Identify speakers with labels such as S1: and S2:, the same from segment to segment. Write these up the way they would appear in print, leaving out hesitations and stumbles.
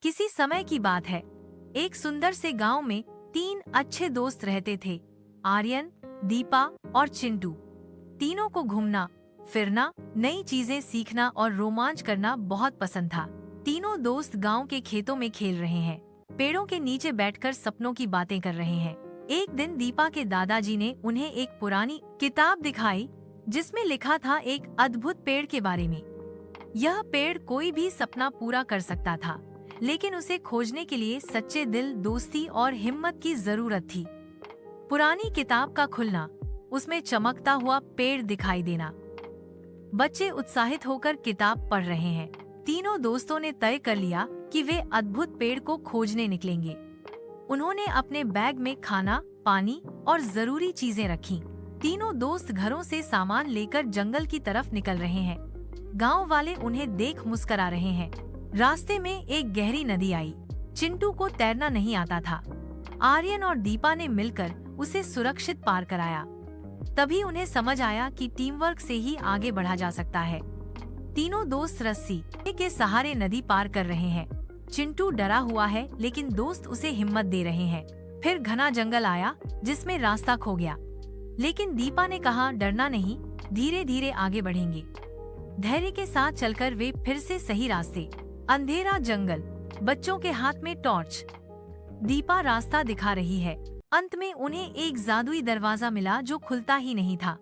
S1: किसी समय की बात है। एक सुंदर से गांव में 3 अच्छे दोस्त रहते थे, आर्यन, दीपा और चिंटू। तीनों को घूमना फिरना, नई चीजें सीखना और रोमांच करना बहुत पसंद था। तीनों दोस्त गांव के खेतों में खेल रहे हैं, पेड़ों के नीचे बैठकर सपनों की बातें कर रहे हैं। एक दिन दीपा के दादाजी ने उन्हें एक पुरानी किताब दिखाई जिसमें लिखा था एक अद्भुत पेड़ के बारे में। यह पेड़ कोई भी सपना पूरा कर सकता था, लेकिन उसे खोजने के लिए सच्चे दिल, दोस्ती और हिम्मत की जरूरत थी। पुरानी किताब का खुलना, उसमें चमकता हुआ पेड़ दिखाई देना। बच्चे उत्साहित होकर किताब पढ़ रहे हैं। तीनों दोस्तों ने तय कर लिया कि वे अद्भुत पेड़ को खोजने निकलेंगे। उन्होंने अपने बैग में खाना, पानी और जरूरी चीजें रखीं। तीनों दोस्त घरों से सामान लेकर जंगल की तरफ निकल रहे हैं। गांव वाले उन्हें देख मुस्कुरा रहे हैं। रास्ते में एक गहरी नदी आई। चिंटू को तैरना नहीं आता था। आर्यन और दीपा ने मिलकर उसे सुरक्षित पार कराया। तभी उन्हें समझ आया कि टीम वर्क से ही आगे बढ़ा जा सकता है। तीनों दोस्त रस्सी के सहारे नदी पार कर रहे हैं। चिंटू डरा हुआ है, लेकिन दोस्त उसे हिम्मत दे रहे हैं। फिर घना जंगल आया जिसमें रास्ता खो गया, लेकिन दीपा ने कहा, डरना नहीं, धीरे धीरे आगे बढ़ेंगे। धैर्य के साथ चलकर वे फिर से सही रास्ते। अंधेरा जंगल, बच्चों के हाथ में टॉर्च। दीपा रास्ता दिखा रही है। अंत में उन्हें एक जादुई दरवाजा मिला जो खुलता ही नहीं था।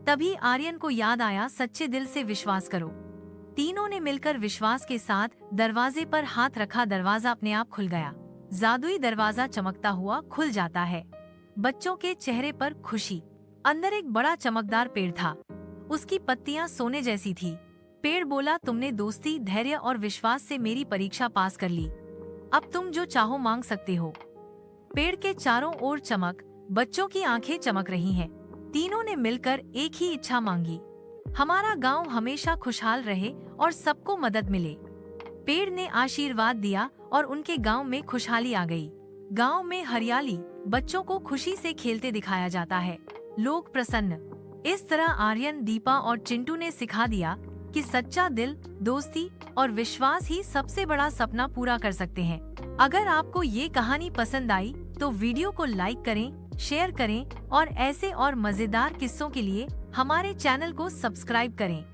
S1: तभी आर्यन को याद आया, सच्चे दिल से विश्वास करो। तीनों ने मिलकर विश्वास के साथ दरवाजे पर हाथ रखा। दरवाजा अपने आप खुल गया। जादुई दरवाजा चमकता हुआ खुल जाता है। बच्चों के चेहरे पर खुशी। अंदर एक बड़ा चमकदार पेड़ था। उसकी पत्तियां सोने जैसी थी। पेड़ बोला, तुमने दोस्ती, धैर्य और विश्वास से मेरी परीक्षा पास कर ली। अब तुम जो चाहो मांग सकते हो। पेड़ के चारों ओर चमक, बच्चों की आंखें चमक रही हैं। तीनों ने मिलकर एक ही इच्छा मांगी, हमारा गांव हमेशा खुशहाल रहे और सबको मदद मिले। पेड़ ने आशीर्वाद दिया और उनके गांव में खुशहाली आ गई। गांव में हरियाली, बच्चों को खुशी से खेलते दिखाया जाता है, लोग प्रसन्न। इस तरह आर्यन, दीपा और चिंटू ने सिखा दिया कि सच्चा दिल, दोस्ती और विश्वास ही सबसे बड़ा सपना पूरा कर सकते हैं। अगर आपको ये कहानी पसंद आई तो वीडियो को लाइक करें, शेयर करें और ऐसे और मजेदार किस्सों के लिए हमारे चैनल को सब्सक्राइब करें।